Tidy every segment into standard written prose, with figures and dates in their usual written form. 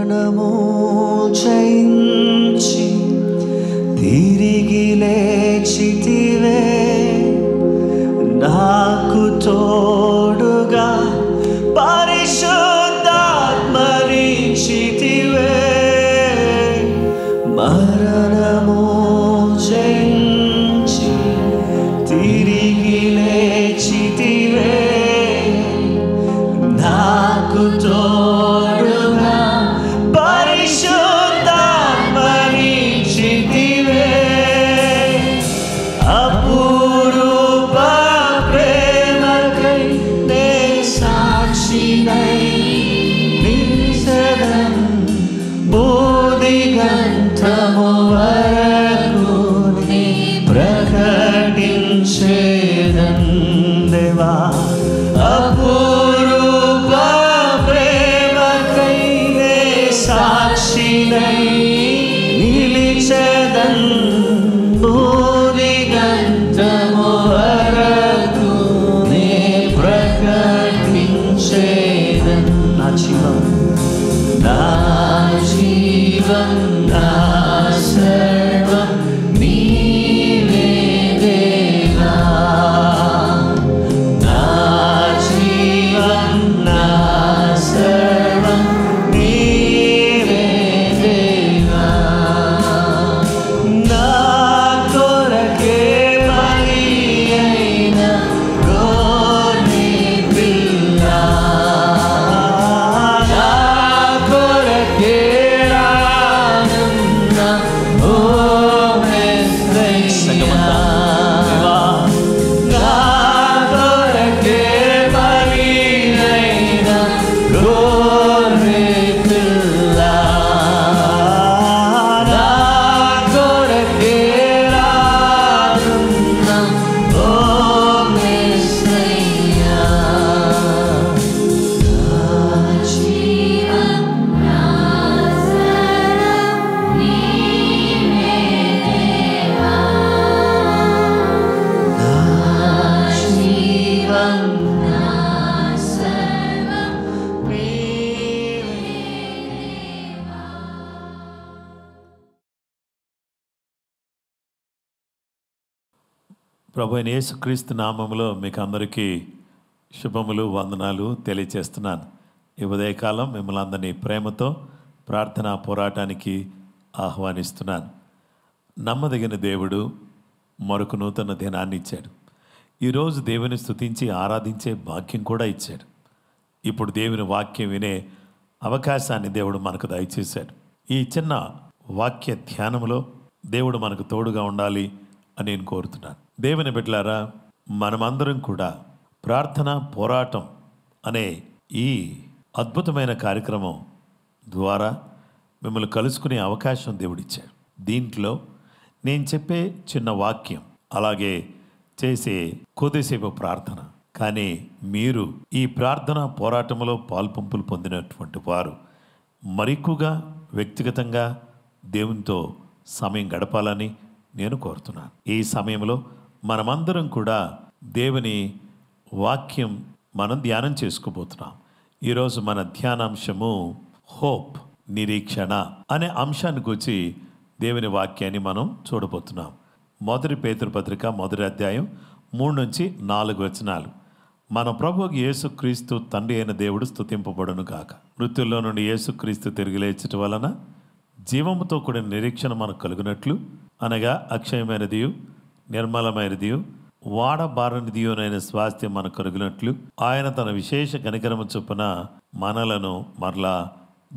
మరణము జయించి తిరిగి లేచితివే, నాకు తోడుగా పరిశుద్ధాత్మనిచ్చితివే. మరణము జయించి తిరిగి లేచితివే, నాకు తోడుగా పరిశుద్ధాత్మనిచ్చితివే. అపురూప ప్రేమకై నే సాక్షినై నిలిచెదను, బోధిగంతము వరకు నీ ప్రకటించేదను దేవా. అపురూప ప్రేమకై నే సాక్షినై నిలిచెదను, బోధిగంతము వరకు నీ ప్రకటించేదను. నా జీవం నా జీవం నా సర్వం నీవే దేవా. నా జీవం నా సర్వం నీవే దేవా. నా కొరకే బలి అయిన గొర్రె పిల్ల, నా కొరకే రానున్న ఓ మెస్సయ్యా. నా కొరకే బలి అయిన గొర్రె పిల్ల, నా కొరకే రానున్న ఓ మెస్సయ్యా. నా జీవం నా సర్వం నీవే దేవా. నా జీవం నా సర్వం నీవే దేవా. ప్రభు అయిన యేసుక్రీస్తు నామములో మీకు అందరికీ శుభములు, వందనాలు తెలియచేస్తున్నాను. ఈ ఉదయకాలం మిమ్మల్ని అందరినీ ప్రేమతో ప్రార్థనా పోరాటానికి ఆహ్వానిస్తున్నాను. నమ్మదగిన దేవుడు మరొక నూతన దినాన్ని ఇచ్చాడు. ఈరోజు దేవుని స్తుతించి ఆరాధించే భాగ్యం కూడా ఇచ్చాడు. ఇప్పుడు దేవుని వాక్యం వినే అవకాశాన్ని దేవుడు మనకు దయచేశాడు. ఈ చిన్న వాక్య ధ్యానంలో దేవుడు మనకు తోడుగా ఉండాలి అని నేను కోరుతున్నాను. దేవుని బిడ్డలారా, మనమందరం కూడా ప్రార్థన పోరాటం అనే ఈ అద్భుతమైన కార్యక్రమం ద్వారా మిమ్మల్ని కలుసుకునే అవకాశం దేవుడిచ్చాడు. దీంట్లో నేను చెప్పే చిన్న వాక్యం, అలాగే చేసే కొద్దిసేపు ప్రార్థన, కానీ మీరు ఈ ప్రార్థన పోరాటంలో పాల్పంపులు పొందినటువంటి వారు మరెక్కువగా వ్యక్తిగతంగా దేవునితో సమయం గడపాలని నేను కోరుతున్నాను. ఈ సమయంలో మనమందరం కూడా దేవుని వాక్యం మనం ధ్యానం చేసుకోబోతున్నాం. ఈరోజు మన ధ్యానాంశము హోప్, నిరీక్షణ అనే అంశాన్ని గురించి దేవుని వాక్యాన్ని మనం చూడబోతున్నాం. 1 పేతురు పత్రిక 1వ అధ్యాయం 3-4 వచనాలు. మన ప్రభువు యేసుక్రీస్తు తండ్రి అయిన దేవుడు స్తుతింపబడును గాక. మృత్యుల్లో నుండి యేసుక్రీస్తు తిరిగి లేచటం వలన జీవముతో కూడిన నిరీక్షణ మనకు కలుగునట్లు, అనగా అక్షయమైనదియు నిర్మలమైనదియు వాడబారనిదియునైన స్వాస్థ్యం మనకు కలుగునట్లు ఆయన తన విశేష కనికరము చొప్పున మనలను మరలా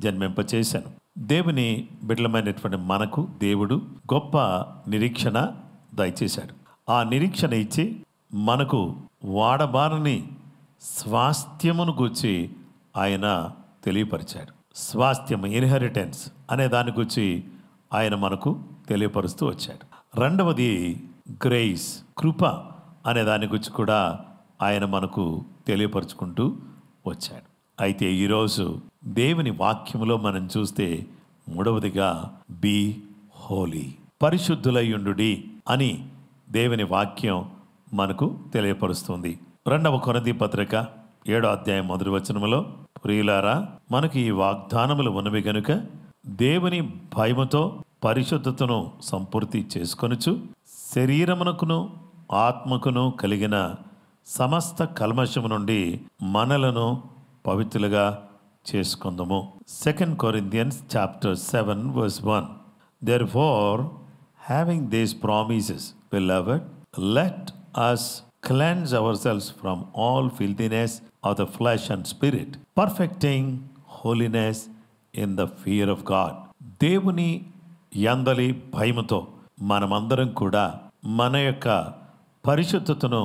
జన్మింపచేశాను. దేవుని బిడ్డలమైనటువంటి మనకు దేవుడు గొప్ప నిరీక్షణ దయచేశాడు. ఆ నిరీక్షణ ఇచ్చి మనకు వాడబారని స్వాస్థ్యమును గూర్చి ఆయన తెలియపరిచాడు. స్వాస్థ్యం, ఇన్హెరిటెన్స్ అనే దాని గురించి ఆయన మనకు తెలియపరుస్తూ వచ్చాడు. రెండవది గ్రేస్, కృప అనే దాని గురించి కూడా ఆయన మనకు తెలియపరుచుకుంటూ వచ్చాడు. అయితే ఈరోజు దేవుని వాక్యములో మనం చూస్తే మూడవదిగా బీ హోలీ, పరిశుద్ధులయుండుడి అని దేవుని వాక్యం మనకు తెలియపరుస్తుంది. 2వ కొరింథీ పత్రిక 7వ అధ్యాయం 1వ వచనములో ప్రియులారా, మనకి ఈ వాగ్దానములు ఉన్నవి గనుక దేవుని భయముతో పరిశుద్ధతను సంపూర్తి చేసుకొనుచు శరీరమునకును ఆత్మకును కలిగిన సమస్త కల్మషము నుండి మనలను పవిత్రులుగా చేసుకుందాము. 2 Corinthians chapter 7 verse 1. Therefore, having these promises, beloved, let us cleanse ourselves from all filthiness of the flesh and spirit, perfecting holiness in the fear of God. దేవుని యందలి భయముతో మనమందరం కూడా మన యొక్క పరిశుద్ధతను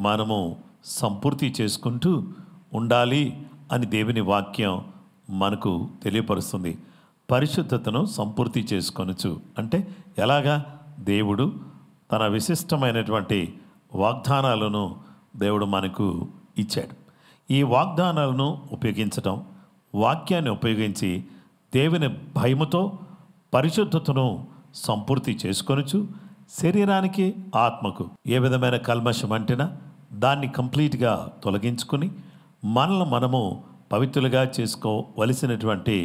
మనము సంపూర్తి చేసుకుంటూ ఉండాలి అని దేవుని వాక్యం మనకు తెలియపరుస్తుంది. పరిశుద్ధతను సంపూర్తి చేసుకొనొచ్చు అంటే ఎలాగా? దేవుడు తన విశిష్టమైనటువంటి వాగ్దానాలను దేవుడు మనకు ఇచ్చాడు. ఈ వాగ్దానాలను ఉపయోగించడం, వాక్యాన్ని ఉపయోగించి దేవుని భయముతో పరిశుద్ధతను సంపూర్తి చేసుకొనొచ్చు. శరీరానికి ఆత్మకు ఏ విధమైన కల్మషం అంటినా దాన్ని కంప్లీట్గా తొలగించుకుని మనల్ని మనము పవిత్రులుగా చేసుకోవలసినటువంటి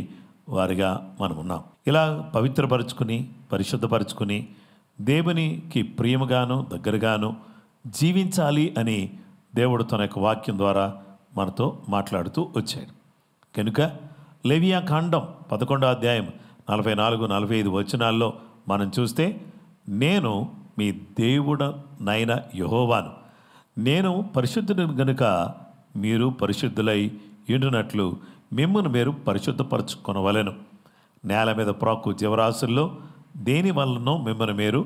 వారిగా మనం ఉన్నాం. ఇలా పవిత్రపరుచుకుని పరిశుద్ధపరుచుకుని దేవునికి ప్రియముగాను దగ్గరగాను జీవించాలి అని దేవుడు తన యొక్క వాక్యం ద్వారా మనతో మాట్లాడుతూ వచ్చాడు. కనుక లేవియా కాండం 11వ అధ్యాయం 44-45 వచనాల్లో మనం చూస్తే, నేను మీ దేవుడనైన యెహోవాను, నేను పరిశుద్ధుని గనుక మీరు పరిశుద్ధులై ఉండునట్లు మిమ్మును మీరు పరిశుద్ధపరచుకొనవలెను. నేల మీద ప్రాకు జీవరాశుల్లో దేని వలనో మిమ్మల్ని మీరు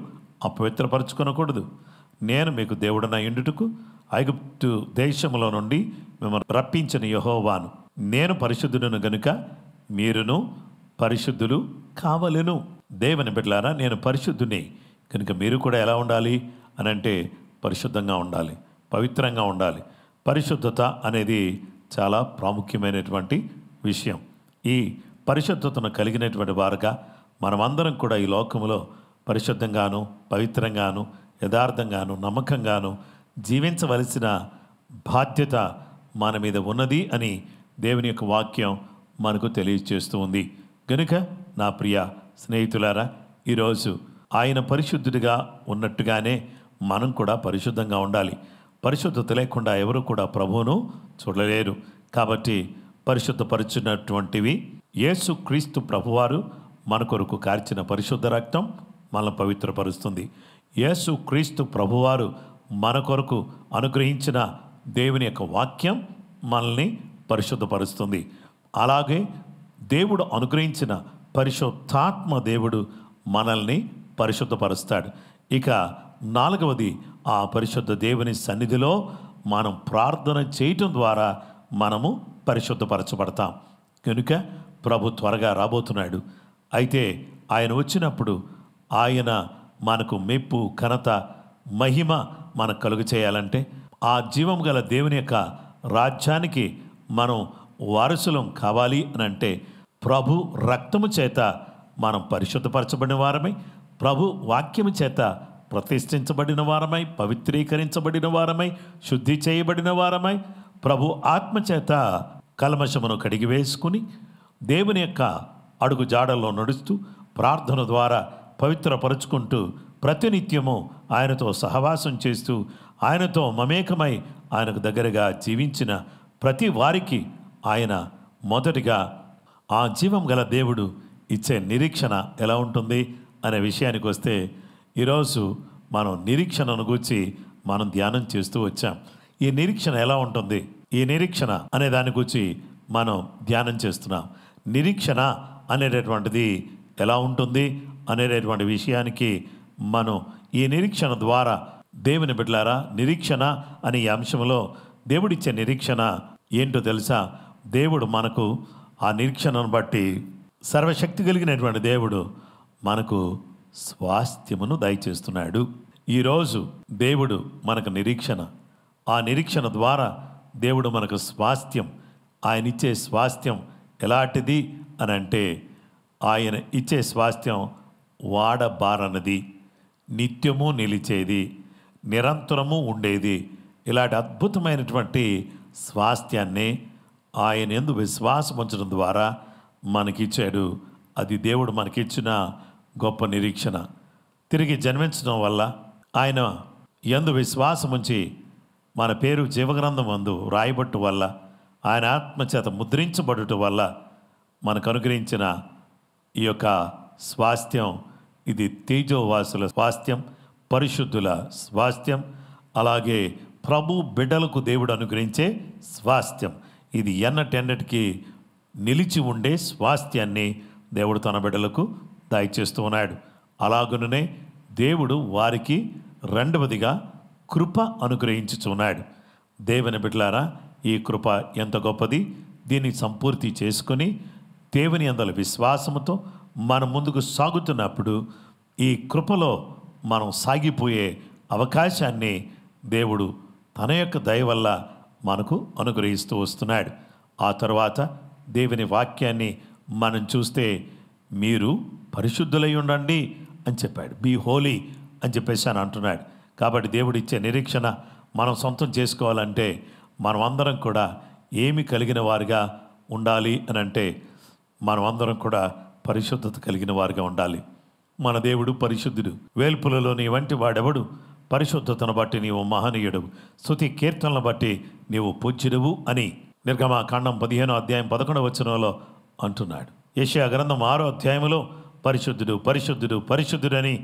అపవిత్రపరచుకొనకూడదు. నేను మీకు దేవుడనై ఉండుటకు ఐగుప్తు దేశములో నుండి మిమ్మల్ని రప్పించిన యెహోవాను. నేను పరిశుద్ధుడను గనుక మీరును పరిశుద్ధులు కావలెను. దేవుని బిడ్డలారా, నేను పరిశుద్ధుని కనుక మీరు కూడా ఎలా ఉండాలి అని అంటే పరిశుద్ధంగా ఉండాలి, పవిత్రంగా ఉండాలి. పరిశుద్ధత అనేది చాలా ప్రాముఖ్యమైనటువంటి విషయం. ఈ పరిశుద్ధతను కలిగినటువంటి వారుగా మనమందరం కూడా ఈ లోకములో పరిశుద్ధంగాను పవిత్రంగాను యథార్థంగాను నమ్మకంగాను జీవించవలసిన బాధ్యత మన మీద ఉన్నది అని దేవుని యొక్క వాక్యం మనకు తెలియజేస్తూ ఉంది. కనుక నా ప్రియ స్నేహితులారా, ఈరోజు ఆయన పరిశుద్ధుడిగా ఉన్నట్టుగానే మనం కూడా పరిశుద్ధంగా ఉండాలి. పరిశుద్ధత లేకుండా ఎవరు కూడా ప్రభువును చూడలేరు. కాబట్టి పరిశుద్ధపరుచున్నటువంటివి యేసు క్రీస్తు ప్రభువారు మన కొరకు కార్చిన పరిశుద్ధ రక్తం మనల్ని పవిత్రపరుస్తుంది. యేసు క్రీస్తు ప్రభువారు మన కొరకు అనుగ్రహించిన దేవుని యొక్క వాక్యం మనల్ని పరిశుద్ధపరుస్తుంది. అలాగే దేవుడు అనుగ్రహించిన పరిశుద్ధాత్మ దేవుడు మనల్ని పరిశుద్ధపరుస్తాడు. ఇక 4వది, ఆ పరిశుద్ధ దేవుని సన్నిధిలో మనం ప్రార్థన చేయటం ద్వారా మనము పరిశుద్ధపరచబడతాం. కనుక ప్రభు త్వరగా రాబోతున్నాడు. అయితే ఆయన వచ్చినప్పుడు ఆయన మనకు మెప్పు, ఘనత, మహిమ మనకు కలుగు చేయాలంటే ఆ జీవం గల దేవుని యొక్క రాజ్యానికి మనం వారసులం కావాలి అని అంటే ప్రభు రక్తము చేత మనం పరిశుద్ధపరచబడిన వారమై, ప్రభు వాక్యము చేత ప్రతిష్ఠించబడిన వారమై, పవిత్రీకరించబడిన వారమై, శుద్ధి చేయబడిన వారమై, ప్రభు ఆత్మచేత కల్మషమును కడిగి వేసుకుని దేవుని యొక్క అడుగు జాడల్లో నడుస్తూ ప్రార్థన ద్వారా పవిత్రపరుచుకుంటూ ప్రతినిత్యము ఆయనతో సహవాసం చేస్తూ ఆయనతో మమేకమై ఆయనకు దగ్గరగా జీవించిన ప్రతి వారికి ఆయన మొదటిగా ఆ జీవం గల దేవుడు ఇచ్చే నిరీక్షణ ఎలా ఉంటుంది అనే విషయానికి వస్తే, ఈరోజు మనం నిరీక్షణను గురించి మనం ధ్యానం చేస్తూ వచ్చాం. ఈ నిరీక్షణ ఎలా ఉంటుంది, ఈ నిరీక్షణ అనే దాని గురించి మనం ధ్యానం చేస్తున్నాం. నిరీక్షణ అనేటటువంటిది ఎలా ఉంటుంది అనేటటువంటి విషయానికి మనం ఈ నిరీక్షణ ద్వారా దేవుని బిడ్డలారా, నిరీక్షణ అనే ఈ అంశంలో దేవుడిచ్చే నిరీక్షణ ఏంటో తెలుసా? దేవుడు మనకు ఆ నిరీక్షణను బట్టి సర్వశక్తి కలిగినటువంటి దేవుడు మనకు స్వాస్థ్యమును దయచేస్తున్నాడు. ఈరోజు దేవుడు మనకు నిరీక్షణ, ఆ నిరీక్షణ ద్వారా దేవుడు మనకు స్వాస్థ్యం. ఆయన ఇచ్చే స్వాస్థ్యం ఎలాంటిది అని అంటే, ఆయన ఇచ్చే స్వాస్థ్యం వాడబారనది, నిత్యము నిలిచేది, నిరంతరము ఉండేది. ఇలాంటి అద్భుతమైనటువంటి స్వాస్థ్యాన్ని ఆయన యందు విశ్వాసం ఉంచడం ద్వారా మనకిచ్చాడు. అది దేవుడు మనకిచ్చిన గొప్ప నిరీక్షణ. తిరిగి జన్మించడం వల్ల, ఆయన యందు విశ్వాసం ఉంచి మన పేరు జీవగ్రంథం అందు రాయబట్టు వల్ల, ఆయన ఆత్మచేత ముద్రించబడుట వల్ల మనకు అనుగ్రహించిన ఈ యొక్క స్వాస్థ్యం, ఇది తేజోవాసుల స్వాస్థ్యం, పరిశుద్ధుల స్వాస్థ్యం, అలాగే ప్రభు బిడ్డలకు దేవుడు అనుగ్రహించే స్వాస్థ్యం. ఇది ఎన్నటెన్నటికీ నిలిచి ఉండే స్వాస్థ్యాన్ని దేవుడు తన బిడ్డలకు దయచేస్తూ ఉన్నాడు. అలాగుననే దేవుడు వారికి రెండవదిగా కృప అనుగ్రహించుచున్నాడు. దేవుని బిడ్డలారా, ఈ కృప ఎంత గొప్పది! దీన్ని సంపూర్తి చేసుకొని దేవుని యందలి విశ్వాసముతో మనం ముందుకు సాగుతున్నప్పుడు ఈ కృపలో మనం సాగిపోయే అవకాశాన్ని దేవుడు తన యొక్క దయ వల్ల మనకు అనుగ్రహిస్తూ వస్తున్నాడు. ఆ తర్వాత దేవుని వాక్యాన్ని మనం చూస్తే, మీరు పరిశుద్ధులై ఉండండి అని చెప్పాడు. బీ హోలీ అని చెప్పేసి అని అంటున్నాడు. కాబట్టి దేవుడిచ్చే నిరీక్షణ మనం సొంతం చేసుకోవాలంటే మనం అందరం కూడా ఏమి కలిగిన వారిగా ఉండాలి అని అంటే, మనం అందరం కూడా పరిశుద్ధత కలిగిన వారిగా ఉండాలి. మన దేవుడు పరిశుద్ధుడు. వేల్పులలో నీ వంటి వాడెవడు? పరిశుద్ధతను బట్టి నీవు మహనీయుడు, స్తుతి కీర్తనలను బట్టి నీవు పూజ్యుడువు అని నిర్గమాకాండం 15వ అధ్యాయం 11వ వచనంలో అంటున్నాడు. యెషయా గ్రంథం 6వ అధ్యాయంలో పరిశుద్ధుడు పరిశుద్ధుడు పరిశుద్ధుడని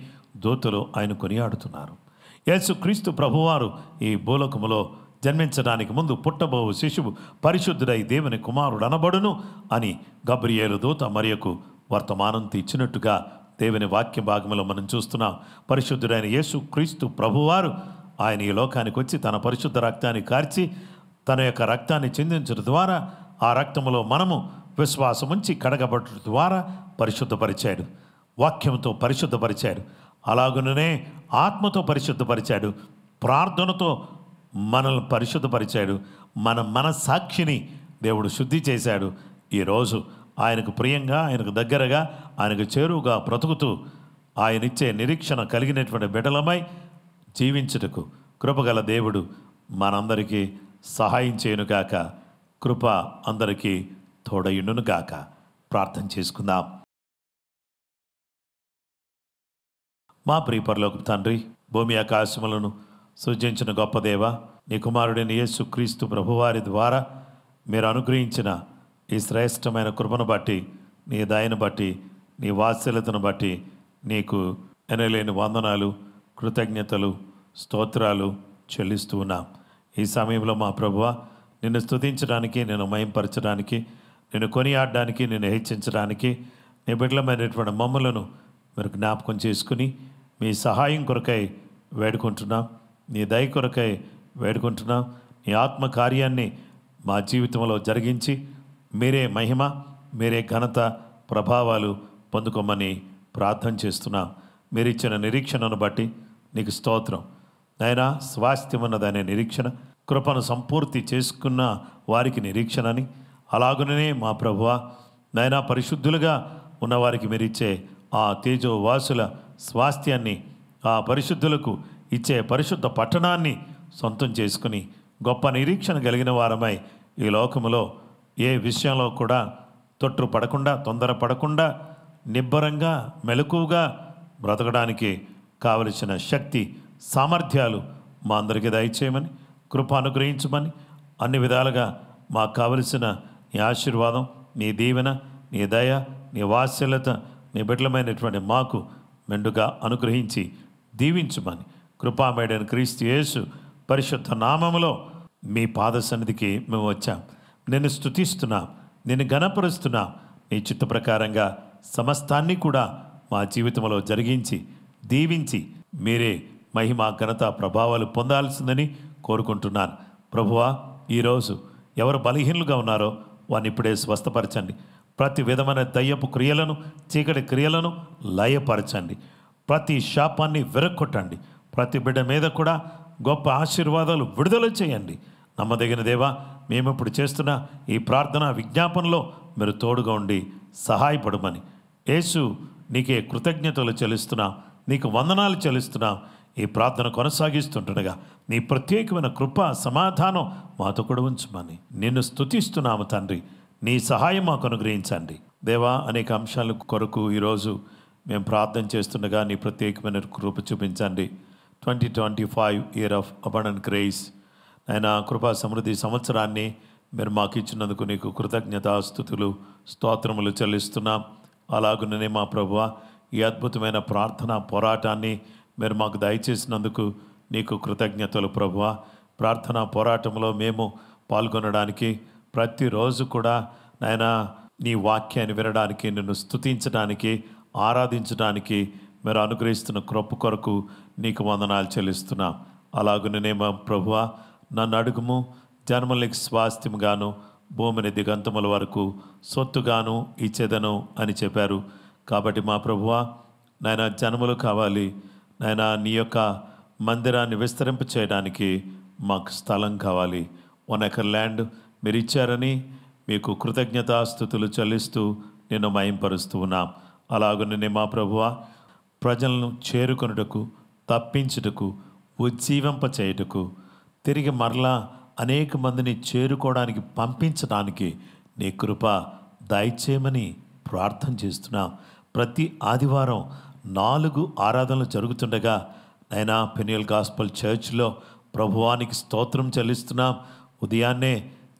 దూతలు ఆయన కొనియాడుతున్నారు. యేసుక్రీస్తు ప్రభువారు ఈ భూలోకములో జన్మించడానికి ముందు పుట్టబోవు శిశువు పరిశుద్ధుడై దేవుని కుమారుడు అనబడును అని గబ్రియేలు దూత మరియకు వర్తమానం ఇచ్చినట్టుగా దేవుని వాక్య భాగంలో మనం చూస్తున్నాం. పరిశుద్ధుడైన యేసుక్రీస్తు ప్రభువారు ఆయన ఈ లోకానికి వచ్చి తన పరిశుద్ధ రక్తాన్ని కార్చి తన యొక్క రక్తాన్ని చిందించడం ద్వారా ఆ రక్తములో మనము విశ్వాసం ఉంచి కడగబడటం ద్వారా పరిశుద్ధపరిచాడు. వాక్యంతో పరిశుద్ధపరిచాడు. అలాగుననే ఆత్మతో పరిశుద్ధపరిచాడు. ప్రార్థనతో మనల్ని పరిశుద్ధపరిచాడు. మన మనస్సాక్షిని దేవుడు శుద్ధి చేశాడు. ఈరోజు ఆయనకు ప్రియంగా, ఆయనకు దగ్గరగా, ఆయనకు చేరువుగా బ్రతుకుతూ ఆయనిచ్చే నిరీక్షణ కలిగినటువంటి బిడ్డలమై జీవించుటకు కృపగల దేవుడు మనందరికీ సహాయం చేయనుగాక. కృప అందరికీ తోడయుండునుగాక. ప్రార్థన చేసుకుందాం. మా ప్రియ పరలోకపు తండ్రి, భూమి ఆకాశములను సృజించిన గొప్ప దేవ, నీ కుమారుడైన యేసుక్రీస్తు ప్రభువారి ద్వారా మీరు అనుగ్రహించిన ఈ శ్రేష్టమైన కృపను బట్టి, నీ దయను బట్టి, నీ వాత్సల్యతను బట్టి నీకు ఎనలేని వందనాలు, కృతజ్ఞతలు, స్తోత్రాలు చెల్లిస్తూ ఉన్నాం. ఈ సమయంలో మా ప్రభువ, నిన్ను స్తుతించడానికి, నిన్ను మహింపరచడానికి, నిన్ను కొనియాడడానికి, నిన్ను హెచ్చించడానికి నీ బిడ్డలమైనటువంటి మమ్మలను మీరు జ్ఞాపకం చేసుకుని మీ సహాయం కొరకై వేడుకుంటున్నాం. నీ దయ కొరకై వేడుకుంటున్నాం. నీ ఆత్మ కార్యాన్ని మా జీవితంలో జరిగించి మీరే మహిమ, మీరే ఘనత, ప్రభావాలు పొందుకోమని ప్రార్థన చేస్తున్నాం. మీరిచ్చిన నిరీక్షణను బట్టి నీకు స్తోత్రం. నాయనా, స్వాస్థ్యం ఉన్నదనే నిరీక్షణ, కృపను సంపూర్తి చేసుకున్న వారికి నిరీక్షణని, అలాగుననే మా ప్రభువా నాయనా, పరిశుద్ధులుగా ఉన్నవారికి మీరిచ్చే ఆ తేజోవాసుల స్వాస్థ్యాన్ని, ఆ పరిశుద్ధులకు ఇచ్చే పరిశుద్ధ పట్టణాన్ని సొంతం చేసుకుని గొప్ప నిరీక్షణ కలిగిన వారమై ఈ లోకములో ఏ విషయంలో కూడా తొట్టు పడకుండా, తొందర పడకుండా, నిబ్బరంగా, మెలకువగా బ్రతకడానికి కావలసిన శక్తి, సామర్థ్యాలు మా అందరికీ దయచేయమని, కృప అనుగ్రహించమని, అన్ని విధాలుగా మాకు కావలసిన నీ ఆశీర్వాదం, నీ దీవెన, నీ దయ, నీ వాత్సల్యత నీ బిడ్డలమైనటువంటి మాకు మెండుగా అనుగ్రహించి దీవించమని కృపామయుడైన క్రీస్తు యేసు పరిశుద్ధ నామములో మీ పాద సన్నిధికి మేము వచ్చాం. నిన్ను స్తుతిస్తున్నాం, నిన్ను ఘనపరుస్తున్నాం. నీ చిత్త ప్రకారంగా సమస్తాన్ని కూడా మా జీవితంలో జరిగించి దీవించి మీరే మహిమ, ఘనత, ప్రభావాలు పొందాల్సిందని కోరుకుంటున్నాను. ప్రభువా, ఈరోజు ఎవరు బలహీనులుగా ఉన్నారో వారిని ఇప్పుడే స్వస్థపరచండి. ప్రతి విధమైన దయ్యపు క్రియలను, చీకటి క్రియలను లయపరచండి. ప్రతి శాపాన్ని విరగొట్టండి. ప్రతి బిడ్డ మీద కూడా గొప్ప ఆశీర్వాదాలు విడుదల చేయండి. నమ్మదగిన దేవా, మేము ఇప్పుడు చేస్తున్న ఈ ప్రార్థన విజ్ఞాపనలో మీరు తోడుగా ఉండి సహాయపడమని యేసు నీకే కృతజ్ఞతలు చెల్లిస్తున్నాం, నీకు వందనాలు చెల్లిస్తున్నాం. ఈ ప్రార్థన కొనసాగిస్తుంటుండగా నీ ప్రత్యేకమైన కృప సమాధానం మాతో కూడా ఉంచమని నిన్ను స్తుతిస్తున్నాము తండ్రి. నీ సహాయం మాకు అనుగ్రహించండి దేవా. అనేక అంశాల కొరకు ఈరోజు మేము ప్రార్థన చేస్తుండగా నీ ప్రత్యేకమైన కృప చూపించండి. 2025 ఇయర్ ఆఫ్ అబండెంట్ గ్రేస్ అయినా కృపా సమృద్ధి సంవత్సరాన్ని మీరు మాకు ఇచ్చినందుకు నీకు కృతజ్ఞతాస్తుతులు స్తోత్రములు చెల్లిస్తున్నాం. అలాగుననే మా ప్రభువా, ఈ అద్భుతమైన ప్రార్థన పోరాటాన్ని మీరు మాకు దయచేసినందుకు నీకు కృతజ్ఞతలు ప్రభువా. ప్రార్థనా పోరాటంలో మేము పాల్గొనడానికి ప్రతిరోజు కూడా నాయనా నీ వాక్యాన్ని వినడానికి, నిన్ను స్తుతించడానికి, ఆరాధించడానికి మీరు అనుగ్రహిస్తున్న కృప కొరకు నీకు వందనాలు చెల్లిస్తున్నాం. అలాగుననే మా ప్రభువా, నన్ను అడుగుము జన్మలకి స్వాస్థ్యంగాను భూమిని దిగంతముల వరకు సొత్తుగాను ఇచ్చేదను అని చెప్పారు. కాబట్టి మా ప్రభువా నాయన జన్మలు కావాలి నాయన, నీ యొక్క మందిరాన్ని విస్తరింప చేయడానికి మాకు స్థలం కావాలి. 1 ఎకర్ ల్యాండ్ మీరు ఇచ్చారని మీకు కృతజ్ఞతాస్తుతులు చెల్లిస్తూ నిన్ను మయంపరుస్తూ ఉన్నాం. అలాగనే మా ప్రభువా, ప్రజలను చేరుకొనుటకు, తప్పించుటకు, ఉజ్జీవింప చేయుటకు, తిరిగి మరలా అనేక మందిని చేరుకోవడానికి పంపించడానికి నీ కృప దయచేయమని ప్రార్థన చేస్తున్నాం. ప్రతి ఆదివారం 4 ఆరాధనలు జరుగుతుండగా నైనా పెనియల్ గాస్పల్ చర్చ్లో ప్రభువానికి స్తోత్రం చెల్లిస్తున్నాం. ఉదయాన్నే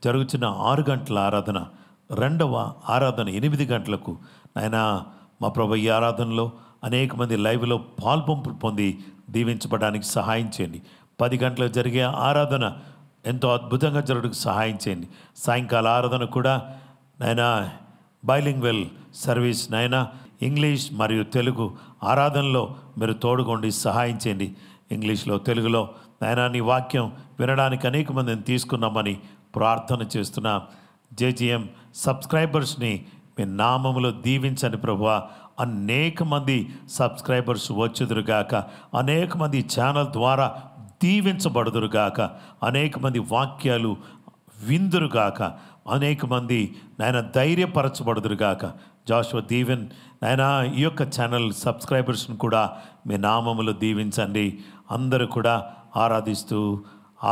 జరుగుతున్న 6 గంటల ఆరాధన, 2వ ఆరాధన 8 గంటలకు నైనా మా ప్రభు ఈ ఆరాధనలో అనేక మంది లైవ్లో పాల్పంపులు పొంది దీవించబడడానికి సహాయం చేయండి. 10 గంటలకు జరిగే ఆరాధన ఎంతో అద్భుతంగా జరగడానికి సహాయం చేయండి. సాయంకాల ఆరాధన కూడా నైనా బైలింగ్వెల్ సర్వీస్ నైనా ఇంగ్లీష్ మరియు తెలుగు ఆరాధనలో మీరు తోడుకోండి, సహాయం చేయండి. ఇంగ్లీష్లో తెలుగులో నైనా నీ వాక్యం వినడానికి అనేక మందిని తీసుకున్నామని ప్రార్థన చేస్తున్నాం. జేజీఎం సబ్స్క్రైబర్స్ని మీ నామములో దీవించండి ప్రభువా. అనేక మంది సబ్స్క్రైబర్స్ వచ్చుదురుగాక, అనేక మంది ఛానల్ ద్వారా దీవించబడుదురుగాక, అనేక మంది వాక్యాలు విందురుగాక, అనేక మంది నాయన ధైర్యపరచబడుదురుగాక. జాషువా దీవెన్ నాయన ఈ యొక్క ఛానల్ సబ్స్క్రైబర్స్ని కూడా మీ నామములు దీవించండి. అందరూ కూడా ఆరాధిస్తూ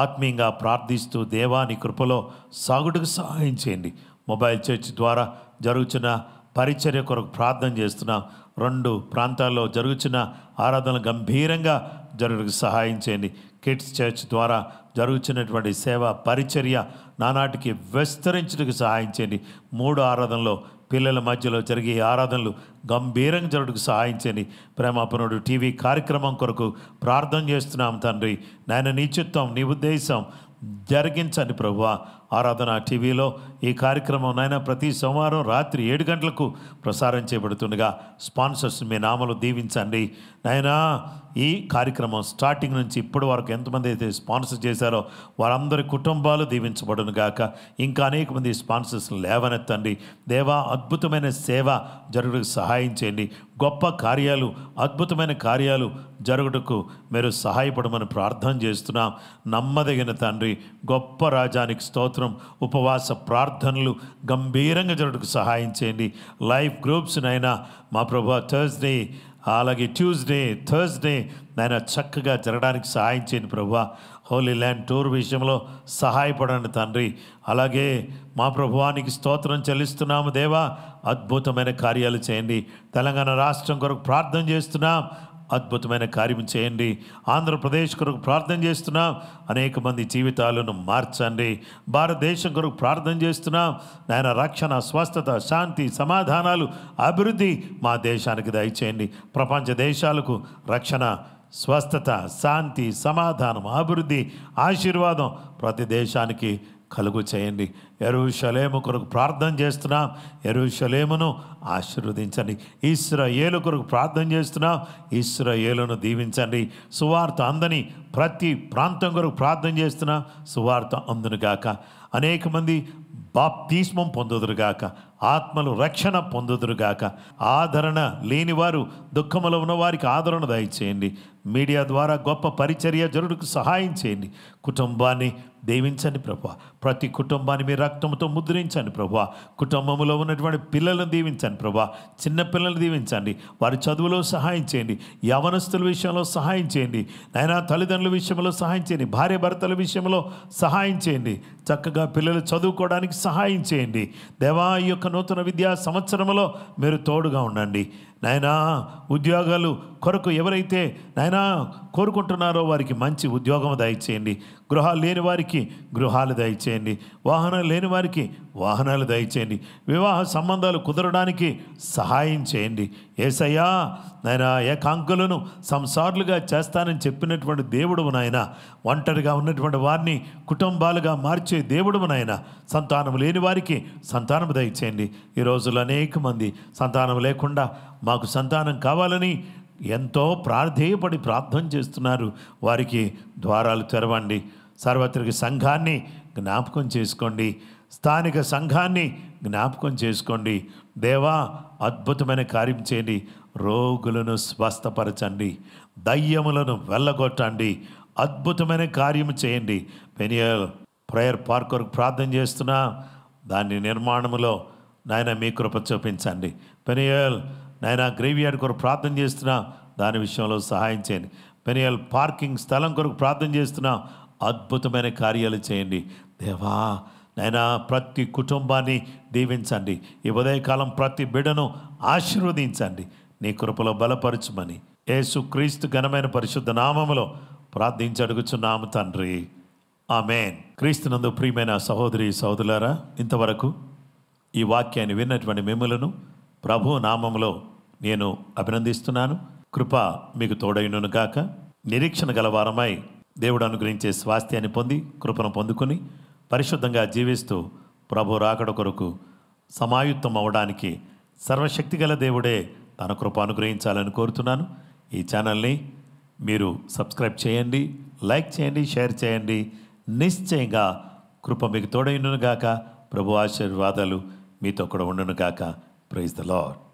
ఆత్మీయంగా ప్రార్థిస్తూ దేవాని కృపలో సాగుటకు సహాయం చేయండి. మొబైల్ చర్చ్ ద్వారా జరుగుతున్న పరిచర్య కొరకు ప్రార్థన చేస్తున్నాం. 2 ప్రాంతాల్లో జరుగుతున్న ఆరాధనలు గంభీరంగా జరుగుటకు సహాయం చేయండి. కిడ్స్ చర్చ్ ద్వారా జరుగుతున్నటువంటి సేవ పరిచర్య నానాటికి విస్తరించడానికి సహాయం చేయండి. 3 ఆరాధనలో పిల్లల మధ్యలో జరిగే ఆరాధనలు గంభీరంగా జరుగుటకు సహాయం చేయండి. ప్రేమాపనుడు టీవీ కార్యక్రమం కొరకు ప్రార్థన చేస్తున్నాం తండ్రి. నాయన నీ చిత్తం, నీ ఉద్దేశం జరిగించండి ప్రభువా. ఆరాధన టీవీలో ఈ కార్యక్రమం నాయన ప్రతి సోమవారం రాత్రి 7 గంటలకు ప్రసారం చేయబడుతుండగా స్పాన్సర్స్ మీ నామలు దీవించండి నాయనా. ఈ కార్యక్రమం స్టార్టింగ్ నుంచి ఇప్పటి వరకు ఎంతమంది అయితే స్పాన్సర్ చేశారో వారందరి కుటుంబాలు దీవించబడును గాక. ఇంకా అనేక మంది స్పాన్సర్స్ లేవనెత్తండి దేవా. అద్భుతమైన సేవ జరుగుటకు సహాయం చేయండి. గొప్ప కార్యాలు, అద్భుతమైన కార్యాలు జరుగుటకు మీరు సహాయపడమని ప్రార్థన చేస్తున్నాం. నమ్మదగిన తండ్రి, గొప్ప రాజానికి స్తోత్రం. ఉపవాస ప్రార్థనలు గంభీరంగా జరుగుటకు సహాయం చేయండి. లైవ్ గ్రూప్స్ నైనా మా ప్రభు థర్స్డే అలాగే ట్యూస్డే థర్స్డే నాయన చక్కగా జరగడానికి సహాయం చేయండి ప్రభువా. హోలీ ల్యాండ్ టూర్ విషయంలో సహాయపడండి తండ్రి. అలాగే మా ప్రభువానికి స్తోత్రం చెల్లిస్తున్నాము దేవా. అద్భుతమైన కార్యాలు చేయండి. తెలంగాణ రాష్ట్రం కొరకు ప్రార్థన చేస్తున్నాం, అద్భుతమైన కార్యం చేయండి. ఆంధ్రప్రదేశ్ కొరకు ప్రార్థన చేస్తున్నాం, అనేక మంది జీవితాలను మార్చండి. భారతదేశం కొరకు ప్రార్థన చేస్తున్నాం నాయన. రక్షణ, స్వస్థత, శాంతి, సమాధానాలు, అభివృద్ధి మా దేశానికి దయచేయండి. ప్రపంచ దేశాలకు రక్షణ, స్వస్థత, శాంతి, సమాధానం, అభివృద్ధి, ఆశీర్వాదం ప్రతి దేశానికి కలుగు చేయండి. యెరూషలేము కొరకు ప్రార్థన చేస్తున్నాం, యెరూషలేమును ఆశీర్వదించండి. ఇశ్రాయేలు కొరకు ప్రార్థన చేస్తున్నాం, ఇశ్రాయేలును దీవించండి. సువార్త అందని ప్రతి ప్రాంతం కొరకు ప్రార్థన చేస్తున్నాం, సువార్త అందునుగాక. అనేక మంది బాప్తిస్మం పొందుదురుగాక, ఆత్మలు రక్షణ పొందుదురుగాక. ఆదరణ లేనివారు, దుఃఖములో ఉన్న వారికి ఆదరణ దయచేయండి. మీడియా ద్వారా గొప్ప పరిచర్య జరుడుకు సహాయం చేయండి. కుటుంబాన్ని దీవించండి ప్రభువా. ప్రతి కుటుంబాన్ని మీ రక్తంతో ముద్రించండి ప్రభువా. కుటుంబంలో ఉన్నటువంటి పిల్లలను దీవించండి ప్రభువా. చిన్న పిల్లలను దీవించండి. వారి చదువులో సహాయం చేయండి. యవనస్తుల విషయంలో సహాయం చేయండి నాయనా. తల్లిదండ్రుల విషయంలో సహాయం చేయండి. భార్య భర్తల విషయంలో సహాయం చేయండి. చక్కగా పిల్లలు చదువుకోవడానికి సహాయం చేయండి దేవా. ఈ యొక్క నూతన విద్యా సంవత్సరంలో మీరు తోడుగా ఉండండి నాయనా. ఉద్యోగాలు కొరకు ఎవరైతే నాయనా కోరుకుంటున్నారో వారికి మంచి ఉద్యోగం దయచేయండి. గృహాలు లేని వారికి గృహాలు దయచేయండి. వాహనాలు లేని వారికి వాహనాలు దయచేయండి. వివాహ సంబంధాలు కుదరడానికి సహాయం చేయండి యేసయ్యా. నాయనా ఏకాంకులను సంసారులుగా చేస్తానని చెప్పినటువంటి దేవుడువు నాయన. ఒంటరిగా ఉన్నటువంటి వారిని కుటుంబాలుగా మార్చే దేవుడువు నాయన. సంతానం లేని వారికి సంతానం దయచేయండి. ఈ రోజుల్లో అనేక మంది సంతానం లేకుండా మాకు సంతానం కావాలని ఎంతో ప్రార్థేయపడి ప్రార్థన చేస్తున్నారు. వారికి ద్వారాలు తెరవండి. సార్వత్రిక సంఘాన్ని జ్ఞాపకం చేసుకోండి. స్థానిక సంఘాన్ని జ్ఞాపకం చేసుకోండి దేవా. అద్భుతమైన కార్యం చేయండి. రోగులను స్వస్థపరచండి. దయ్యములను వెళ్ళగొట్టండి. అద్భుతమైన కార్యం చేయండి. పెనియల్ ప్రేయర్ పార్క్ కొరకు ప్రార్థన చేస్తున్నా. దాని నిర్మాణంలో నాయన మీ కృప చూపించండి. పెనియల్ నాయన గ్రేవ్యార్డ్ కొరకు ప్రార్థన చేస్తున్నా. దాని విషయంలో సహాయం చేయండి. పెనియల్ పార్కింగ్ స్థలం కొరకు ప్రార్థన చేస్తున్నా. అద్భుతమైన కార్యాలు చేయండి దేవా. నాయనా ప్రతి కుటుంబాన్ని దీవించండి. ఈ ఉదయకాలం ప్రతి బిడ్డను ఆశీర్వదించండి. నీ కృపలో బలపరచుమని యేసుక్రీస్తు ఘనమైన పరిశుద్ధ నామములో ప్రార్థించి అడుగుచున్నాము తండ్రి. ఆమేన్. క్రీస్తునందు ప్రియమైన సహోదరి సహోదరులారా, ఇంతవరకు ఈ వాక్యాన్ని విన్నటువంటి మిమ్ములను ప్రభు నామములో నేను అభినందిస్తున్నాను. కృప మీకు తోడైనను గాక. నిరీక్షణ గలవారమై దేవుడు అనుగ్రహించే స్వాస్థ్యాన్ని పొంది కృపను పొందుకుని పరిశుద్ధంగా జీవిస్తూ ప్రభు రాకడ కొరకు సమాయుత్తం అవ్వడానికి సర్వశక్తిగల దేవుడే తన కృప అనుగ్రహించాలని కోరుతున్నాను. ఈ ఛానల్ని మీరు సబ్స్క్రైబ్ చేయండి, లైక్ చేయండి, షేర్ చేయండి. నిశ్చయంగా కృప మీకు తోడైనను గాక. ప్రభు ఆశీర్వాదాలు మీతో కూడా ఉండును గాక. Praise the lord.